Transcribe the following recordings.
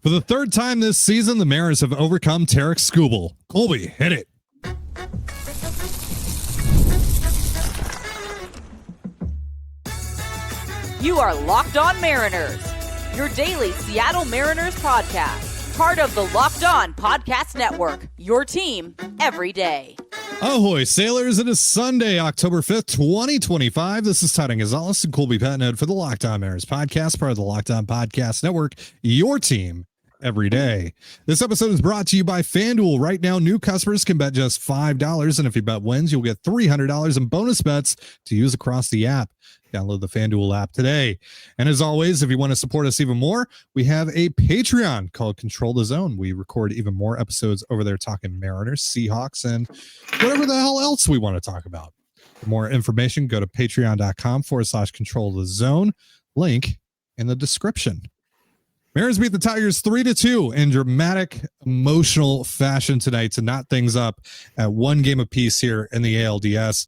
For the third time this season, the Mariners have overcome Tarek Skubal. Colby, hit it. You are Locked On Mariners, your daily Seattle Mariners podcast. Part of the Locked On Podcast Network, your team every day. Ahoy, sailors. It is Sunday, October 5th, 2025. This is Todd Gonzalez and Colby Patnode for the Locked On Mariners podcast, part of the Locked On Podcast Network, your team every day. This episode is brought to you by FanDuel. Right now, new customers can bet just $5, and if you bet wins, you'll get $300 in bonus bets to use across the app. Download the FanDuel app today. And as always, if you want to support us even more, we have a Patreon called Control the Zone. We record even more episodes over there talking Mariners, Seahawks, and whatever the hell else we want to talk about. For more information, go to patreon.com/Control the Zone. Link in the description. Mariners beat the Tigers 3-2 in dramatic, emotional fashion tonight to knot things up at one game apiece here in the ALDS.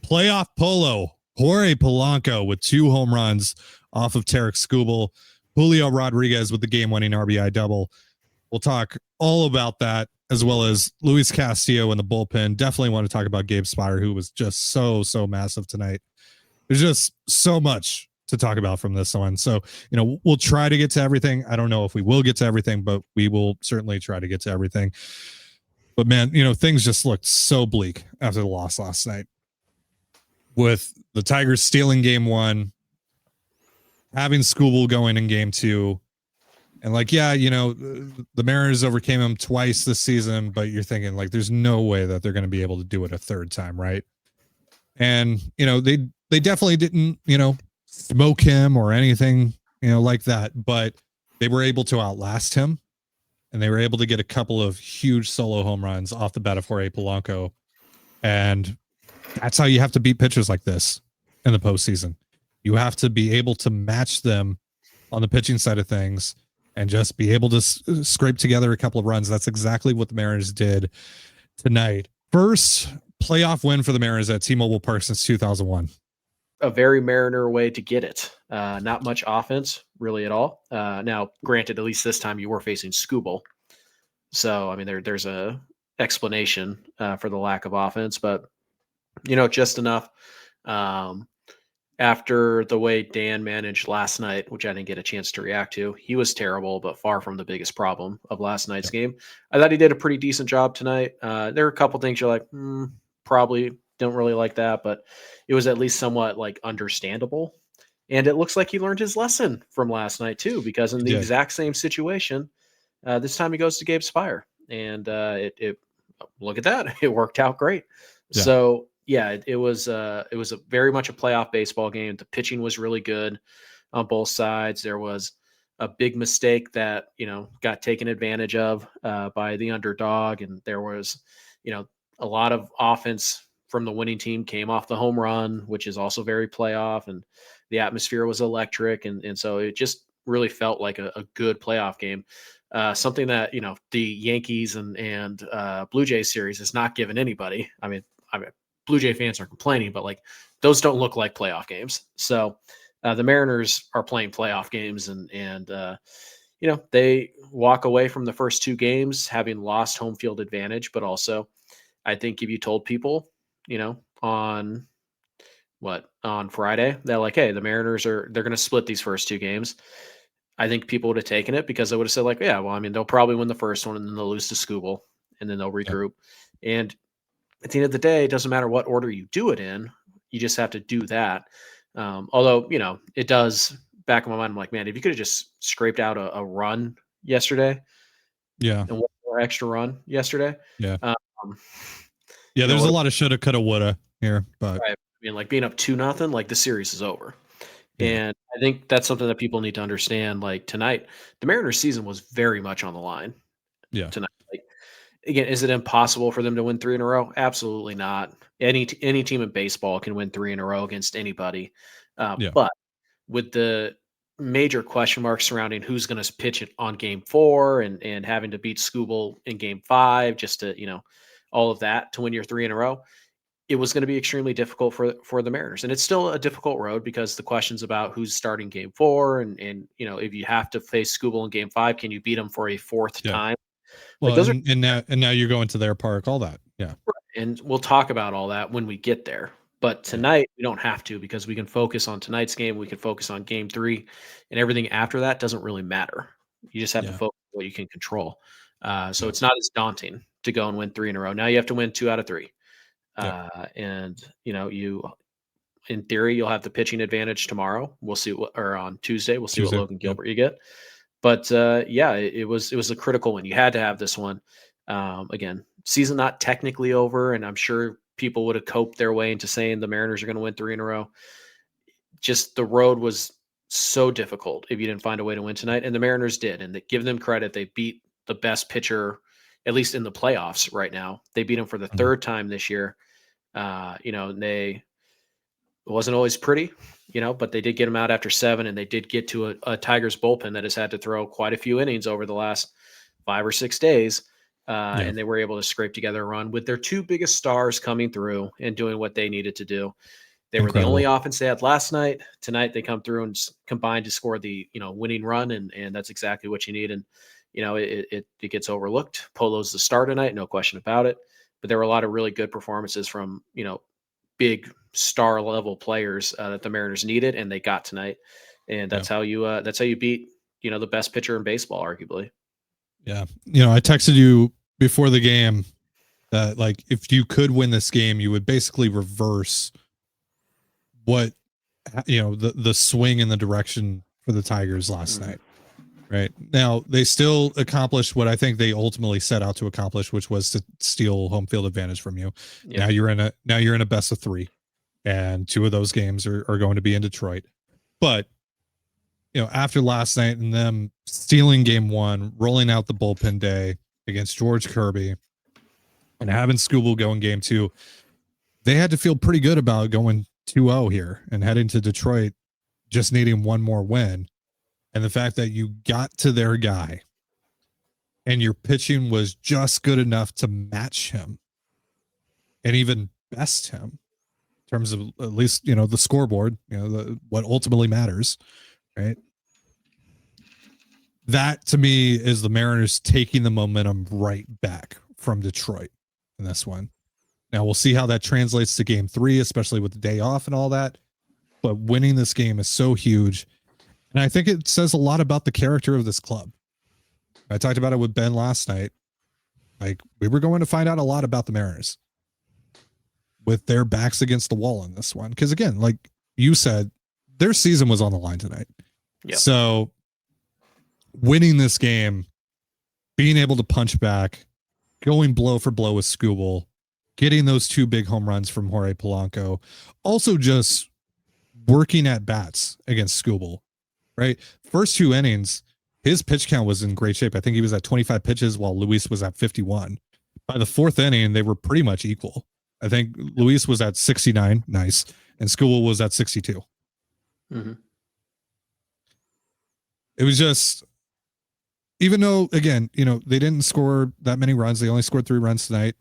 Playoff Polo. Jorge Polanco with 2 home runs off of Tarek Skubal. Julio Rodríguez with the game-winning RBI double. We'll talk all about that, as well as Luis Castillo in the bullpen. Definitely want to talk about Gabe Spire, who was just so massive tonight. There's just so much to talk about from this one. So, we'll try to get to everything. I don't know if we will get to everything, but we will certainly try to get to everything. But man, things just looked so bleak after the loss last night. With the Tigers stealing game 1, having Skubal going in game 2, and the Mariners overcame him twice this season, but you're thinking there's no way that they're going to be able to do it a third time, right? And they definitely didn't smoke him or anything like that, but they were able to outlast him, and they were able to get a couple of huge solo home runs off the bat of Jorge Polanco, and that's how you have to beat pitchers like this in the postseason. You have to be able to match them on the pitching side of things and just be able to scrape together a couple of runs. That's exactly what the Mariners did tonight. First playoff win for the Mariners at T-Mobile Park since 2001. A very Mariner way to get it. Not much offense really at all. Now, granted, at least this time you were facing Skubal. So, there's a explanation for the lack of offense, but just enough. After the way Dan managed last night, which I didn't get a chance to react to, he was terrible, but far from the biggest problem of last night's game. I thought he did a pretty decent job tonight. There are a couple things you're like, probably don't really like that, but it was at least somewhat understandable. And it looks like he learned his lesson from last night too, because in the exact same situation, this time he goes to Gabe Spire, and it look at that. It worked out great. Yeah. So, yeah, it was a very much a playoff baseball game. The pitching was really good on both sides. There was a big mistake that, got taken advantage of by the underdog. And there was, a lot of offense from the winning team came off the home run, which is also very playoff. And the atmosphere was electric. And so it just really felt like a good playoff game. Something that, the Yankees and Blue Jays series is not given anybody. I mean, Blue Jay fans are complaining, but those don't look like playoff games. So the Mariners are playing playoff games, and they walk away from the first 2 games having lost home field advantage. But also, I think if you told people, on Friday, they're like, hey, the Mariners they're going to split these first 2 games. I think people would have taken it, because they would have said yeah, well, they'll probably win the first one, and then they'll lose to Skubal, and then they'll regroup. Yeah. And at the end of the day, it doesn't matter what order you do it in. You just have to do that. Although, it does back in my mind. I'm like, man, if you could have just scraped out a run yesterday. Yeah. And one more extra run yesterday. Yeah. There's a lot of shoulda, coulda, woulda here, but right. Being up 2-0, the series is over. Yeah. And I think that's something that people need to understand. Tonight, the Mariners season was very much on the line. Yeah. Tonight. Again, is it impossible for them to win 3 in a row? Absolutely not. Any team in baseball can win 3 in a row against anybody. But with the major question marks surrounding who's going to pitch it on game 4 and having to beat Skubal in game 5, just to, all of that to win your 3 in a row, it was going to be extremely difficult for the Mariners. And it's still a difficult road because the questions about who's starting game 4 and if you have to face Skubal in game 5, can you beat them for a fourth time? Well, like those and now you're going to their park, all that. Yeah. And we'll talk about all that when we get there. But tonight we don't have to, because we can focus on tonight's game. We can focus on game 3, and everything after that doesn't really matter. You just have to focus on what you can control. So it's not as daunting to go and win 3 in a row. Now you have to win 2 out of 3. And you, in theory, you'll have the pitching advantage tomorrow. We'll see or on Tuesday, we'll see what Logan Gilbert you get. But it was a critical one. You had to have this one. Again, season not technically over, and I'm sure people would have coped their way into saying the Mariners are going to win 3 in a row. Just the road was so difficult if you didn't find a way to win tonight, and the Mariners did. And give them credit, they beat the best pitcher, at least in the playoffs right now. They beat him for the 3rd time this year. It wasn't always pretty, but they did get him out after 7, and they did get to a Tigers bullpen that has had to throw quite a few innings over the last 5 or 6 days. And they were able to scrape together a run with their 2 biggest stars coming through and doing what they needed to do. They were the only offense they had last night. Tonight, they come through and combined to score the, winning run. And that's exactly what you need. And, it gets overlooked. Polo's the star tonight, no question about it. But there were a lot of really good performances from, big star level players that the Mariners needed, and they got tonight. And that's how you beat, the best pitcher in baseball, arguably. Yeah. I texted you before the game that, like, if you could win this game, you would basically reverse what, the swing in the direction for the Tigers last night. Right now, they still accomplished what I think they ultimately set out to accomplish, which was to steal home field advantage from you. Yep. Now you're in a best of 3, and 2 of those games are going to be in Detroit. But after last night and them stealing game 1, rolling out the bullpen day against George Kirby, and having Skubal go in game 2, they had to feel pretty good about going 2-0 here and heading to Detroit, just needing one more win. And the fact that you got to their guy and your pitching was just good enough to match him and even best him in terms of at least, the scoreboard, what ultimately matters, right? That to me is the Mariners taking the momentum right back from Detroit in this one. Now we'll see how that translates to game 3, especially with the day off and all that. But winning this game is so huge. And I think it says a lot about the character of this club. I talked about it with Ben last night. Like, we were going to find out a lot about the Mariners with their backs against the wall in this one. Because again, like you said, their season was on the line tonight. Yep. So winning this game, being able to punch back, going blow for blow with Skubal, getting those 2 big home runs from Jorge Polanco, also just working at bats against Skubal. Right. First 2 innings, his pitch count was in great shape. I think he was at 25 pitches while Luis was at 51. By the 4th inning, they were pretty much equal. I think Luis was at 69. Nice. And Skubal was at 62. Mm-hmm. It was just, even though, again, they didn't score that many runs. They only scored 3 runs tonight,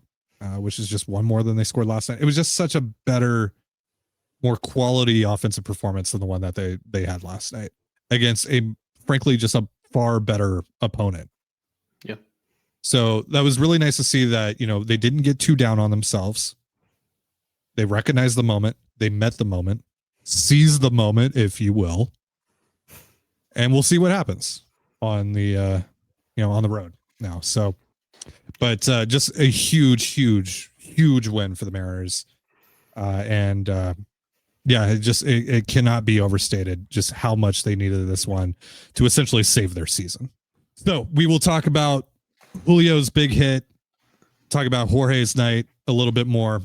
which is just 1 more than they scored last night. It was just such a better, more quality offensive performance than the one that they had last night against frankly, just a far better opponent. Yeah. So that was really nice to see that, they didn't get too down on themselves. They recognized the moment. They met the moment, seized the moment, if you will. And we'll see what happens on the, on the road now. So, but just a huge win for the Mariners. Yeah, it cannot be overstated just how much they needed this one to essentially save their season. So we will talk about Julio's big hit, talk about Jorge's night a little bit more,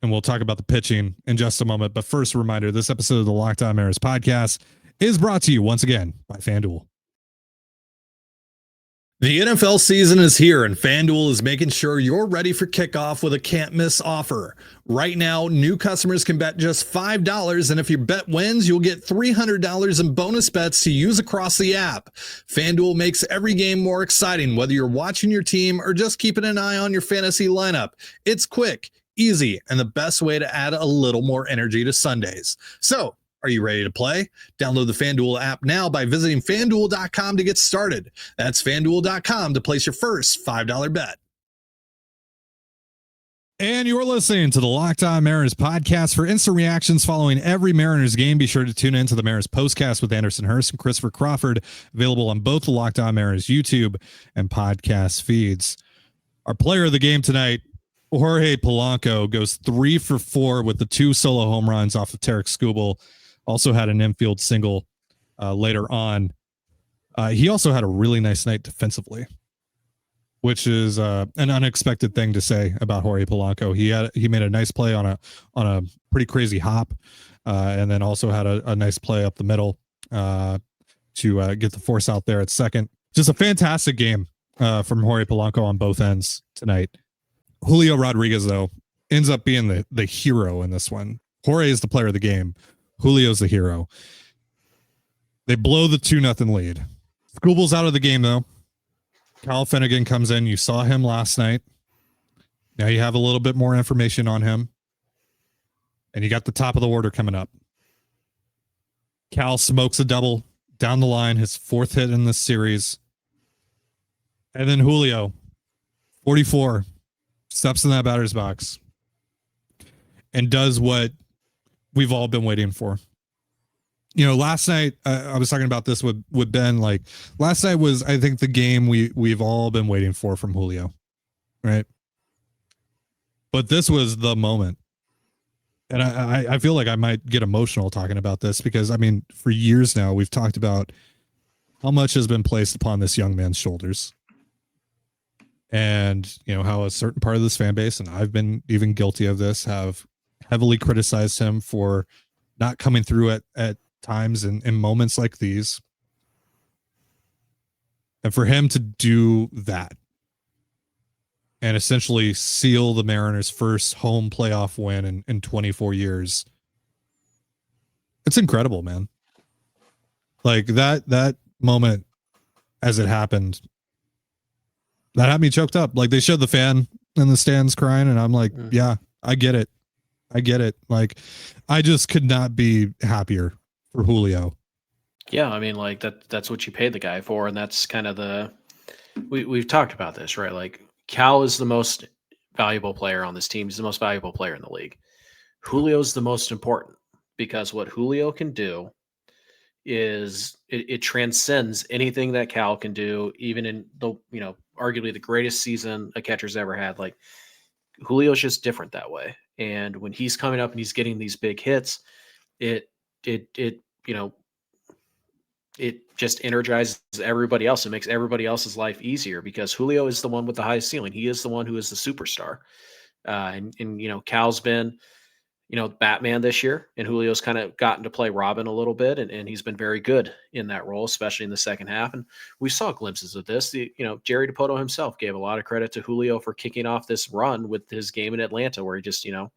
and we'll talk about the pitching in just a moment. But first, a reminder, this episode of the Locked On Mariners podcast is brought to you once again by FanDuel. The NFL season is here, and FanDuel is making sure you're ready for kickoff with a can't-miss offer. Right now, new customers can bet just $5, and if your bet wins, you'll get $300 in bonus bets to use across the app. FanDuel makes every game more exciting, whether you're watching your team or just keeping an eye on your fantasy lineup. It's quick, Easy and the best way to add a little more energy to Sundays. So, are you ready to play? Download the FanDuel app now by visiting FanDuel.com to get started. That's FanDuel.com to place your first $5 bet. And you're listening to the Locked On Mariners podcast. For instant reactions following every Mariners game, be sure to tune in to the Mariners postcast with Anderson Hurst and Christopher Crawford, available on both the Locked On Mariners YouTube and podcast feeds. Our player of the game tonight, Jorge Polanco, goes 3 for 4 with the 2 solo home runs off of Tarek Skubal. Also had an infield single later on. He also had a really nice night defensively, which is an unexpected thing to say about Jorge Polanco. He made a nice play on a pretty crazy hop, and then also had a nice play up the middle to get the force out there at second. Just a fantastic game from Jorge Polanco on both ends tonight. Julio Rodríguez, though, ends up being the hero in this one. Jorge is the player of the game. Julio's the hero. They blow the 2-0 lead. Skubal's out of the game, though. Kyle Finnegan comes in. You saw him last night. Now you have a little bit more information on him. And you got the top of the order coming up. Cal smokes a double down the line, his 4th hit in this series. And then Julio, 44, steps in that batter's box and does what we've all been waiting for. You know, last night, I was talking about this with Ben. Like, last night was, I think, the game we've all been waiting for from Julio, right? But this was the moment. And I feel like I might get emotional talking about this because, I mean, for years now, we've talked about how much has been placed upon this young man's shoulders. And, you know, how a certain part of this fan base, and I've been even guilty of this, have heavily criticized him for not coming through at times in moments like these. And for him to do that and essentially seal the Mariners' first home playoff win in 24 years, it's incredible, man. Like that moment as it happened, that had me choked up. Like, they showed the fan in the stands crying, and I'm like, yeah, I get it. Like, I just could not be happier for Julio. Yeah, I mean, like that's what you paid the guy for, and that's kind of we've talked about this, right? Like, Cal is the most valuable player on this team. He's the most valuable player in the league. Julio's the most important because what Julio can do is it transcends anything that Cal can do, even in the, you know, arguably the greatest season a catcher's ever had. Like, Julio's just different that way. And when he's coming up and he's getting these big hits, it you know, it just energizes everybody else. It makes everybody else's life easier because Julio is the one with the highest ceiling. He is the one who is the superstar. And you know, Cal's been, you know, Batman this year, and Julio's kind of gotten to play Robin a little bit, and he's been very good in that role, especially in the second half. And we saw glimpses of this. You know, Jerry DiPoto himself gave a lot of credit to Julio for kicking off this run with his game in Atlanta, where he just, you know,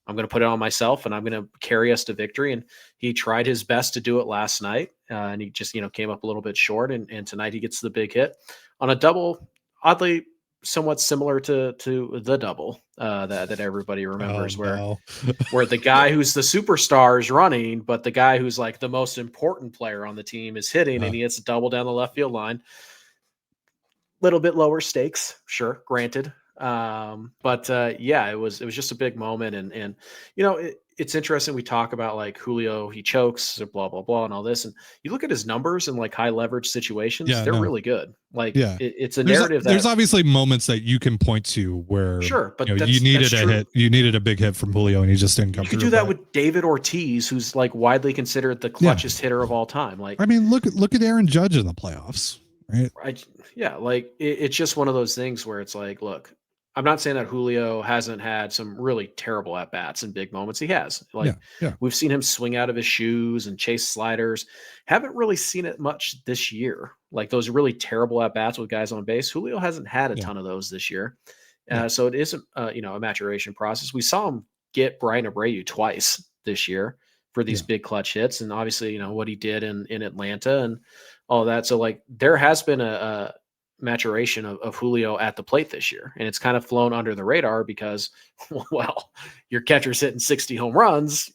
I'm going to put it on myself and I'm going to carry us to victory. And he tried his best to do it last night, and he just, you know, came up a little bit short. And tonight he gets the big hit on a double, oddly somewhat similar to the double that everybody remembers, where the guy who's the superstar is running, but the guy who's like the most important player on the team is hitting, and he hits a double down the left field line. Little bit lower stakes, sure, granted. But yeah, it was just a big moment. And you know, it's interesting. We talk about like Julio, he chokes or blah, blah, blah, and all this. And you look at his numbers in like high leverage situations, they're really good. Like, it's a narrative there's obviously moments that you can point to where, sure, but you know, you needed a hit, you needed a big hit from Julio, and he just didn't come through. You could do that with David Ortiz, who's like widely considered the clutchest hitter of all time. Like, I mean, look at Aaron Judge in the playoffs, right? Yeah, like it's just one of those things where it's like, look, I'm not saying that Julio hasn't had some really terrible at-bats and big moments. He has. Like, we've seen him swing out of his shoes and chase sliders. Haven't really seen it much this year. Like, those really terrible at-bats with guys on base. Julio hasn't had a ton of those this year. So it is, you know, a maturation process. We saw him get Brian Abreu twice this year for these big clutch hits. And obviously, you know, what he did in Atlanta and all that. So, like, there has been a maturation of Julio at the plate this year. And it's kind of flown under the radar because, well, your catcher's hitting 60 home runs,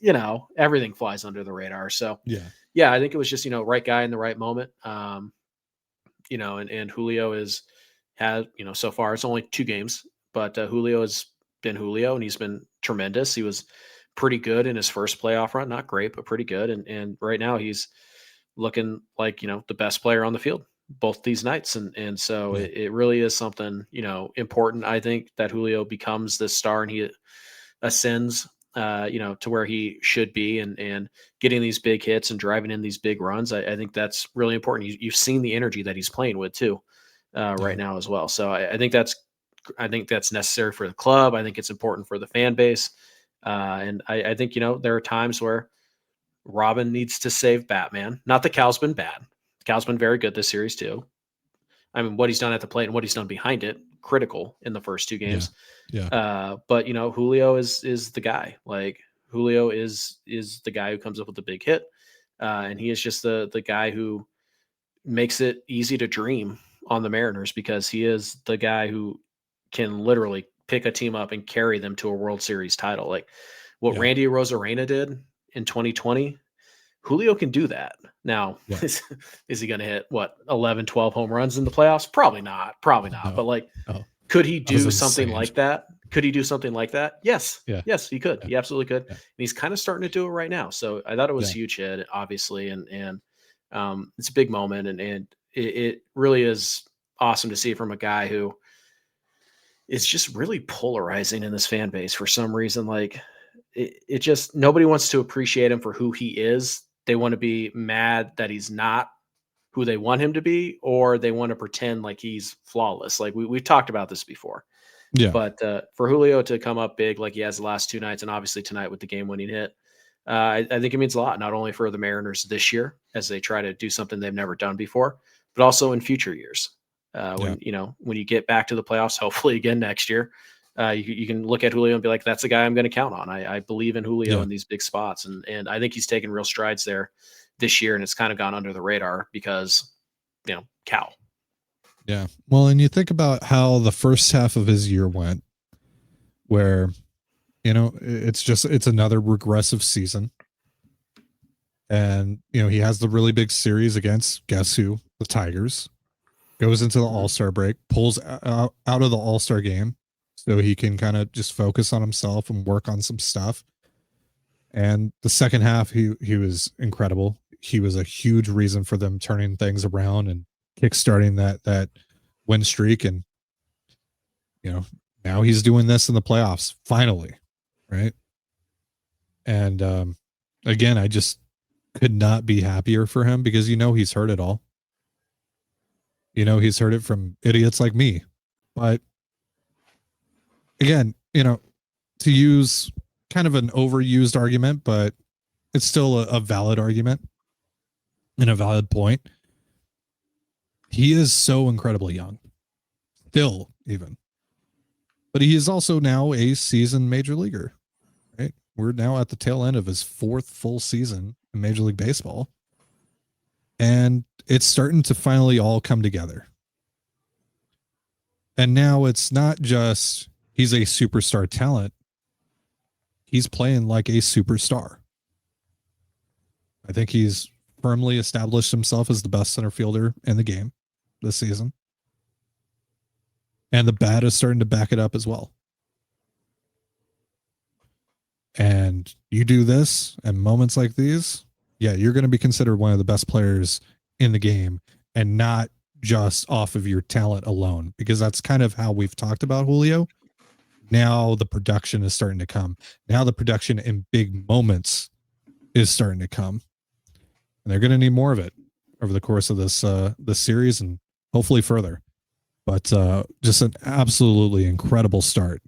everything flies under the radar. So yeah, I think it was just, right guy in the right moment. And Julio has, so far it's only 2 games, but Julio has been Julio and he's been tremendous. He was pretty good in his first playoff run, not great, but pretty good. And right now he's looking like, the best player on the field both these nights. And so it really is something, important. I think that Julio becomes this star and he ascends, to where he should be and getting these big hits and driving in these big runs. I think that's really important. You've seen the energy that he's playing with too, right now as well. So I think that's necessary for the club. I think it's important for the fan base. And I think, there are times where Robin needs to save Batman. Not that Cal's been bad. Cal's been very good this series too. I mean, what he's done at the plate and what he's done behind it, critical in the first 2 games. Yeah. But Julio is the guy. Like Julio is the guy who comes up with the big hit. And he is just the guy who makes it easy to dream on the Mariners because he is the guy who can literally pick a team up and carry them to a World Series title. Like what Randy Arozarena did in 2020, Julio can do that. Now, is he going to hit 11, 12 home runs in the playoffs? Probably not. No. But could he do something insane. like that? Could he do something like that? Yes. Yeah. Yes, he could. Yeah. He absolutely could. Yeah. And he's kind of starting to do it right now. So I thought it was a huge hit, obviously. And it's a big moment. And it really is awesome to see from a guy who is just really polarizing in this fan base for some reason. Like it just, nobody wants to appreciate him for who he is. They want to be mad that he's not who they want him to be, or they want to pretend like he's flawless. Like we've talked about this before. Yeah. But for Julio to come up big like he has the last 2 nights, and obviously tonight with the game-winning hit, I think it means a lot, not only for the Mariners this year as they try to do something they've never done before, but also in future years. When you get back to the playoffs, hopefully again next year, you can look at Julio and be like, that's the guy I'm going to count on. I believe in Julio in these big spots. And I think he's taken real strides there this year. And it's kind of gone under the radar because, Cal. Yeah. Well, and you think about how the first half of his year went where, it's another regressive season. And, he has the really big series against guess who? The Tigers. Goes into the All-Star break, pulls out of the All-Star game so he can kind of just focus on himself and work on some stuff. And the second half, he was incredible. He was a huge reason for them turning things around and kickstarting that win streak. And, now he's doing this in the playoffs, finally. Right. And again, I just could not be happier for him because, he's heard it all. He's heard it from idiots like me. But again, to use kind of an overused argument, but it's still a valid argument and a valid point. He is so incredibly young, still even, but he is also now a seasoned major leaguer, right? We're now at the tail end of his 4th full season in Major League Baseball. And it's starting to finally all come together. And now it's not just he's a superstar talent. He's playing like a superstar. I think he's firmly established himself as the best center fielder in the game this season. And the bat is starting to back it up as well. And you do this and moments like these, you're going to be considered one of the best players in the game and not just off of your talent alone, because that's kind of how we've talked about Julio. Now the production is starting to come. Now the production in big moments is starting to come, and they're going to need more of it over the course of this series and hopefully further. But just an absolutely incredible start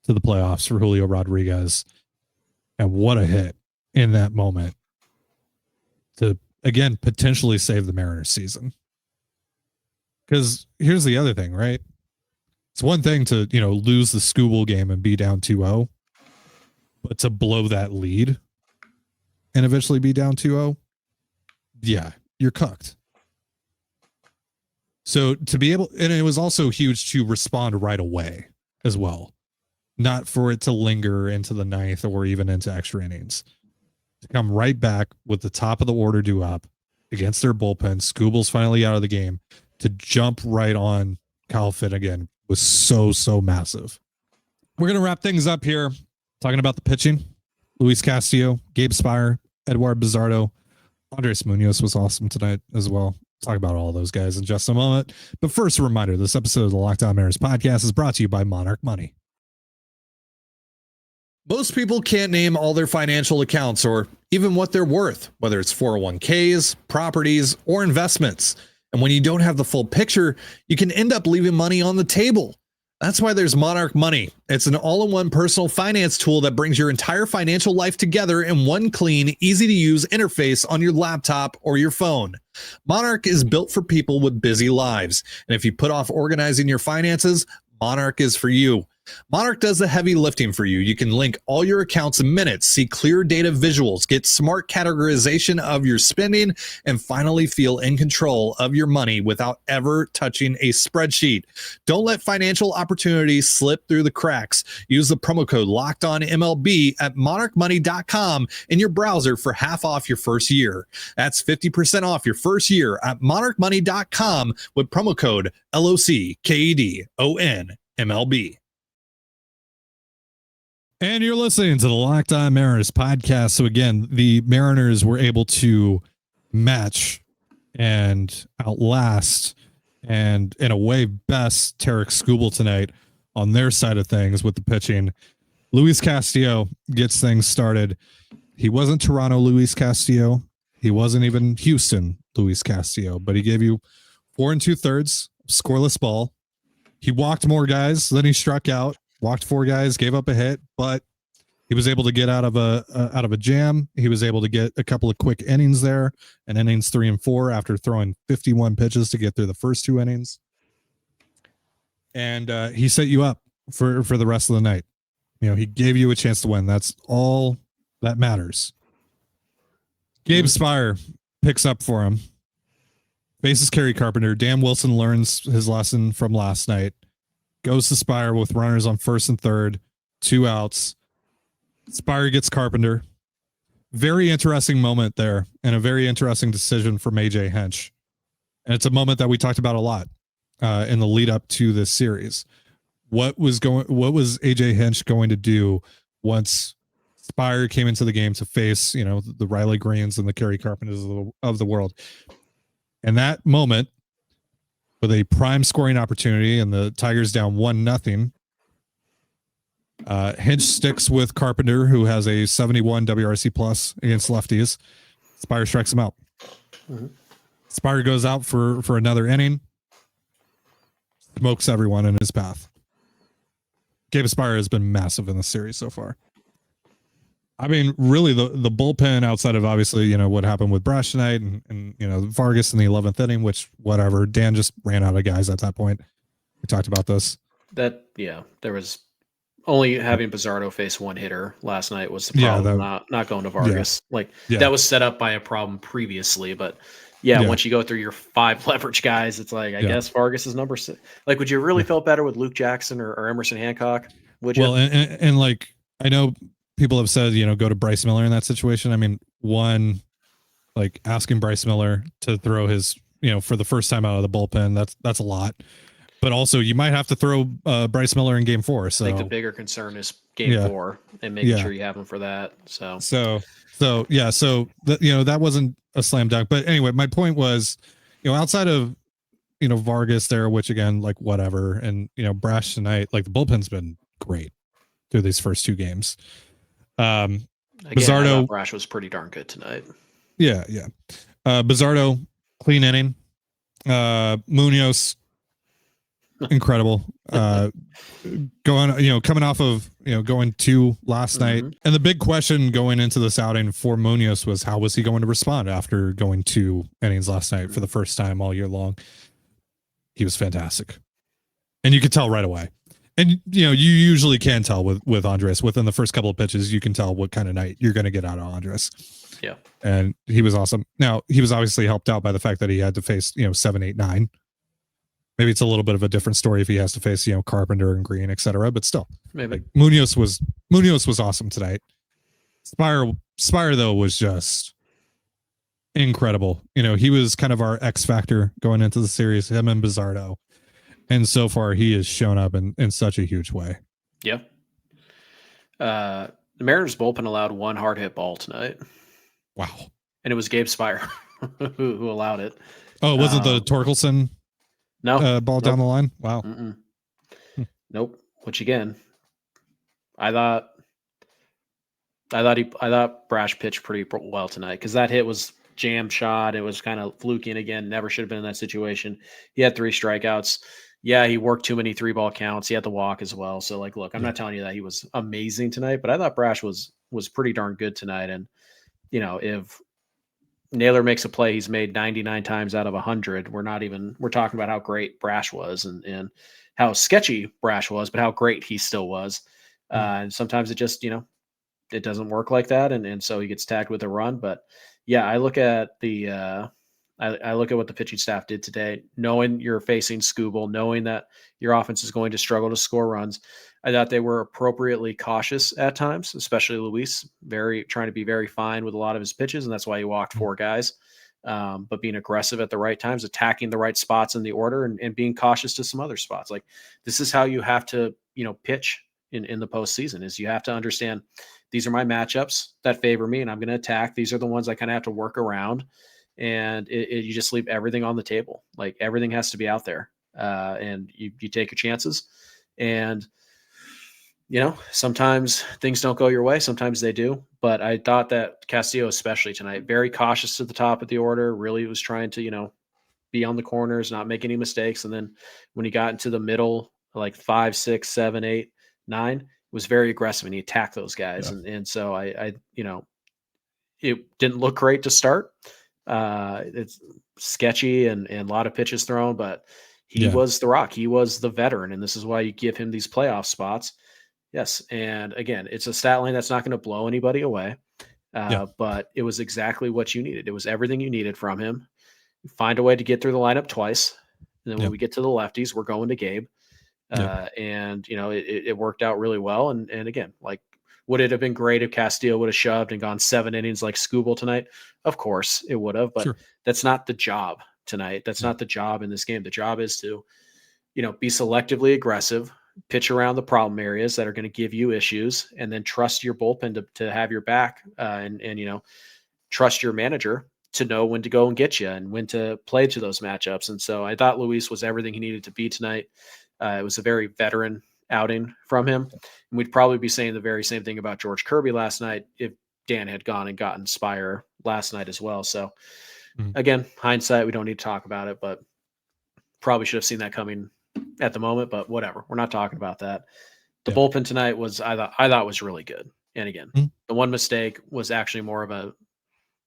to the playoffs for Julio Rodríguez, and what a hit in that moment to, again, potentially save the Mariners season. Because here's the other thing, right? It's one thing to, lose the Scooble game and be down 2-0, but to blow that lead and eventually be down 2-0, you're cooked. So to be able, and it was also huge to respond right away as well, not for it to linger into the ninth or even into extra innings. To come right back with the top of the order due up against their bullpen, Scooble's finally out of the game, to jump right on Kyle Finnegan was so massive. We're going to wrap things up here talking about the pitching. Luis Castillo, Gabe Spire, Eduardo Bizardo, Andres Munoz was awesome tonight as well. Talk about all those guys in just a moment. But first, a reminder, this episode of the Locked On Mariners podcast is brought to you by Monarch Money. Most people can't name all their financial accounts or even what they're worth, whether it's 401ks, properties, or investments. And when you don't have the full picture, you can end up leaving money on the table. That's why there's Monarch Money. It's an all-in-one personal finance tool that brings your entire financial life together in one clean, easy-to-use interface on your laptop or your phone. Monarch is built for people with busy lives. And if you put off organizing your finances, Monarch is for you. Monarch does the heavy lifting for you. You can link all your accounts in minutes, see clear data visuals, get smart categorization of your spending, and finally feel in control of your money without ever touching a spreadsheet. Don't let financial opportunities slip through the cracks. Use the promo code LOCKEDONMLB at monarchmoney.com in your browser for half off your first year. That's 50% off your first year at monarchmoney.com with promo code LOCKEDONMLB. And you're listening to the Locked On Mariners podcast. So again, the Mariners were able to match and outlast and in a way best Tarek Skubal tonight on their side of things with the pitching. Luis Castillo gets things started. He wasn't Toronto Luis Castillo. He wasn't even Houston Luis Castillo, but he gave you 4 2/3 scoreless ball. He walked more guys than he struck out. Walked 4 guys, gave up a hit, but he was able to get out of a jam. He was able to get a couple of quick innings there, and innings 3 and 4 after throwing 51 pitches to get through the first 2 innings. And he set you up for the rest of the night. You know, he gave you a chance to win. That's all that matters. Gabe Spire picks up for him. Faces Kerry Carpenter. Dan Wilson learns his lesson from last night. Goes to Spire with runners on first and third, 2 outs. Spire gets Carpenter. Very interesting moment there, and a very interesting decision from AJ Hinch. And it's a moment that we talked about a lot in the lead up to this series. What was AJ Hinch going to do once Spire came into the game to face, you know, the Riley Greens and the Kerry Carpenters of the world? And that moment, with a prime scoring opportunity and the Tigers down 1-0. Hinch sticks with Carpenter, who has a 71 WRC plus against lefties. Spire strikes him out. Mm-hmm. Spire goes out for another inning. Smokes everyone in his path. Gabe Spire has been massive in the series so far. I mean, really, the bullpen outside of obviously, you know, what happened with Brash tonight and you know, Vargas in the 11th inning, which whatever, Dan just ran out of guys at that point. We talked about this. There was only having Bizardo face one hitter last night was the problem, not going to Vargas. That was set up by a problem previously, but once you go through your 5 leverage guys, it's like, I guess Vargas is number 6. Like, would you really feel better with Luke Jackson or Emerson Hancock? Would you? Well, and like, I know people have said, you know, go to Bryce Miller in that situation. I mean, one, like asking Bryce Miller to throw his, you know, for the first time out of the bullpen, that's a lot. But also, you might have to throw Bryce Miller in Game 4. So I think the bigger concern is Game 4 and making sure you have him for that. So you know, that wasn't a slam dunk. But anyway, my point was, you know, outside of, you know, Vargas there, which again, like whatever, and you know, Brash tonight, like the bullpen's been great through these first 2 games. Again, Bizardo Brash was pretty darn good tonight. Bizardo, clean inning. Munoz, incredible. Coming off of, you know, going 2 last night. And the big question going into this outing for Munoz was, how was he going to respond after going 2 innings last night for the first time all year long? He was fantastic. And you could tell right away. And, you know, you usually can tell with Andres within the first couple of pitches. You can tell what kind of night you're going to get out of Andres. Yeah. And he was awesome. Now, he was obviously helped out by the fact that he had to face, you know, 7, 8, 9 Maybe it's a little bit of a different story if he has to face, Carpenter and Green, etc. But still, Maybe. like, Munoz was awesome tonight. Spire though was just incredible. He was kind of our X factor going into the series, him and Bizzardo. And so far he has shown up in such a huge way. Yeah. The Mariners bullpen allowed one hard hit ball tonight. Wow. And it was Gabe Spire who allowed it. Oh, it wasn't the Torkelson ball down the line? Wow. Nope. Which again, I thought Brash pitched pretty well tonight, because that hit was jam shot. It was kind of fluky, and again, never should have been in that situation. He had 3 strikeouts. Yeah, he worked too many 3-ball counts. He had to walk as well. So, like, look, I'm not telling you that he was amazing tonight, but I thought Brash was pretty darn good tonight. And if Naylor makes a play he's made 99 times out of 100, we're talking about how great Brash was and how sketchy Brash was, but how great he still was. And sometimes it just, it doesn't work like that. And so he gets tagged with a run. But yeah, I look at I look at what the pitching staff did today, knowing you're facing Scooble, knowing that your offense is going to struggle to score runs. I thought they were appropriately cautious at times, especially Luis, trying to be very fine with a lot of his pitches. And that's why he walked 4 guys, but being aggressive at the right times, attacking the right spots in the order, and being cautious to some other spots. Like, this is how you have to, pitch in the postseason, is you have to understand, these are my matchups that favor me and I'm going to attack. These are the ones I kind of have to work around. And you just leave everything on the table. Like, everything has to be out there, and you take your chances. And sometimes things don't go your way, sometimes they do. But I thought that Castillo, especially tonight, very cautious to the top of the order, really was trying to be on the corners, not make any mistakes. And then when he got into the middle, like 5, 6, 7, 8, 9, was very aggressive, and he attacked those guys. Yeah. And so I it didn't look great to start. It's sketchy and a lot of pitches thrown, but he was the rock. He was the veteran, and this is why you give him these playoff spots. Yes. And again, it's a stat line that's not going to blow anybody away. But it was exactly what you needed. It was everything you needed from him. Find a way to get through the lineup twice. And then when we get to the lefties, we're going to Gabe. And it worked out really well. And again, like, would it have been great if Castillo would have shoved and gone 7 innings like Scooble tonight? Of course it would have, but that's not the job tonight. That's not the job in this game. The job is to, be selectively aggressive, pitch around the problem areas that are going to give you issues, and then trust your bullpen to have your back, and trust your manager to know when to go and get you and when to play to those matchups. And so I thought Luis was everything he needed to be tonight. It was a very veteran outing from him. And we'd probably be saying the very same thing about George Kirby last night if Dan had gone and gotten Spire last night as well. So again, hindsight, we don't need to talk about it, but probably should have seen that coming at the moment, but whatever. We're not talking about that. The bullpen tonight was, I thought was really good. And again, the one mistake was actually more of a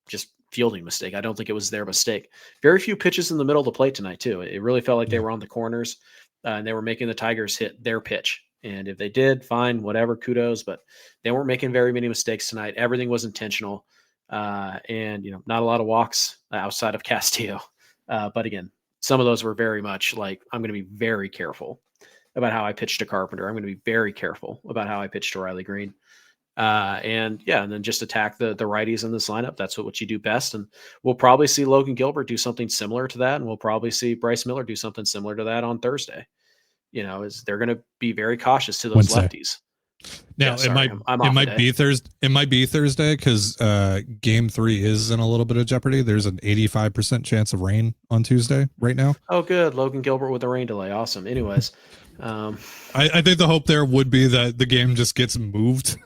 just fielding mistake. I don't think it was their mistake. Very few pitches in the middle of the plate tonight too. It really felt like they were on the corners. And they were making the Tigers hit their pitch. And if they did, fine, whatever, kudos. But they weren't making very many mistakes tonight. Everything was intentional. And, not a lot of walks outside of Castillo. But again, some of those were very much like, I'm going to be very careful about how I pitch to Carpenter. I'm going to be very careful about how I pitch to Riley Green. And then just attack the righties in this lineup. That's what you do best. And we'll probably see Logan Gilbert do something similar to that. And we'll probably see Bryce Miller do something similar to that on Thursday. Is they're going to be very cautious to those lefties. Now it might be Thursday. It might be Thursday because game 3 is in a little bit of jeopardy. There's an 85% chance of rain on Tuesday right now. Oh, good. Logan Gilbert with a rain delay. Awesome. Anyways, I think the hope there would be that the game just gets moved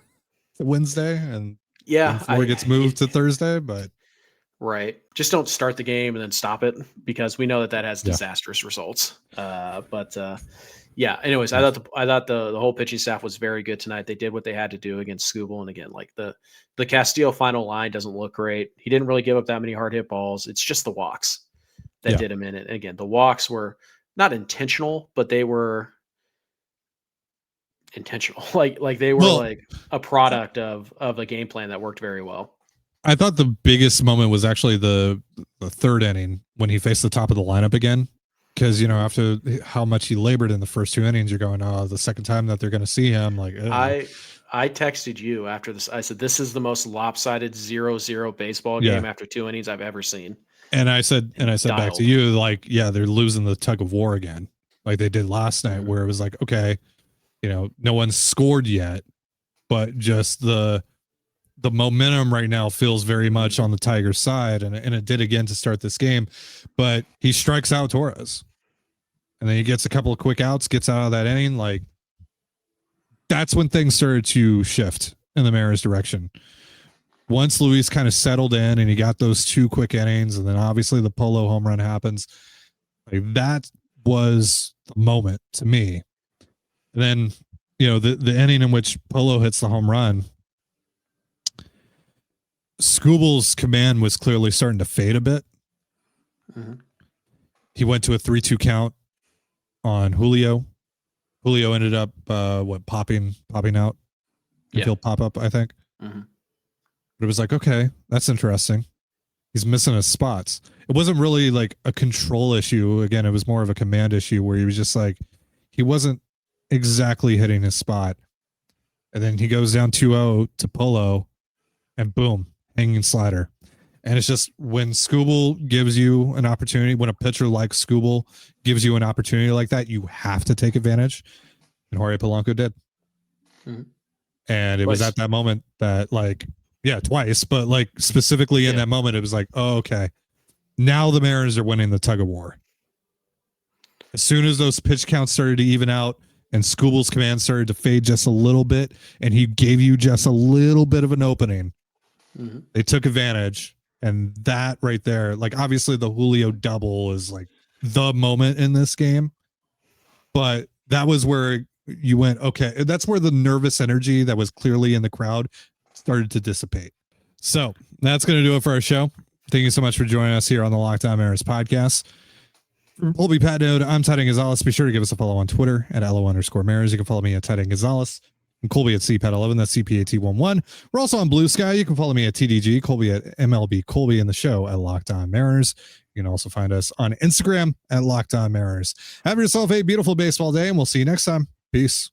Wednesday and before it gets moved to Thursday, but right, just don't start the game and then stop it, because we know that has disastrous results. Anyways, I thought the whole pitching staff was very good tonight. They did what they had to do against Scooble, and again, like the Castillo final line doesn't look great. He didn't really give up that many hard hit balls. It's just the walks that did him in it. And again, the walks were not intentional, but they were intentional. Like they were like a product of a game plan that worked very well. I thought the biggest moment was actually the third inning when he faced the top of the lineup again, Because, you know, after how much he labored in the first 2 innings, you're going, oh, the second time that they're going to see him, like, I texted you after this. I said, this is the most lopsided 0-0 baseball game after 2 innings I've ever seen. And I said back to you, like, yeah, they're losing the tug of war again, like they did last night, where it was like, okay, you know, no one's scored yet, but just the momentum right now feels very much on the Tigers side, and it did again to start this game. But he strikes out Torres, and then he gets a couple of quick outs, gets out of that inning. Like, that's when things started to shift in the Mariners' direction. Once Luis kind of settled in and he got those 2 quick innings, and then obviously the Polo home run happens, like that was the moment to me. And then, you know, the inning in which Polo hits the home run, Scooble's command was clearly starting to fade a bit. He went to a 3-2 count on Julio. Julio ended up popping out. Infield pop up, I think. But it was like, okay, that's interesting. He's missing his spots. It wasn't really like a control issue. Again, it was more of a command issue where he was just like, he wasn't exactly hitting his spot. And then he goes down 2-0 to Polo, and boom, hanging slider. And it's just when Scooble gives you an opportunity, when a pitcher like Scooble gives you an opportunity like that, you have to take advantage. And Jorge Polanco did. And it was at that moment that, like, yeah, twice, but like specifically in that moment, it was like, oh, okay, now the Mariners are winning the tug of war. As soon as those pitch counts started to even out and Scooble's command started to fade just a little bit, and he gave you just a little bit of an opening, they took advantage. And that right there, like, obviously the Julio double is like the moment in this game, but that was where you went, okay, that's where the nervous energy that was clearly in the crowd started to dissipate. So that's going to do it for our show. Thank you so much for joining us here on the Locked On Mariners podcast. Colby Patnode, I'm Titan Gonzalez. Be sure to give us a follow on Twitter at @LO_Mariners. You can follow me at Titan Gonzalez and Colby at CPAT11. That's CPAT11. We're also on Blue Sky. You can follow me at TDG, Colby at MLB Colby, and the show at Locked On Mariners. You can also find us on Instagram at Locked On Mariners. Have yourself a beautiful baseball day, and we'll see you next time. Peace.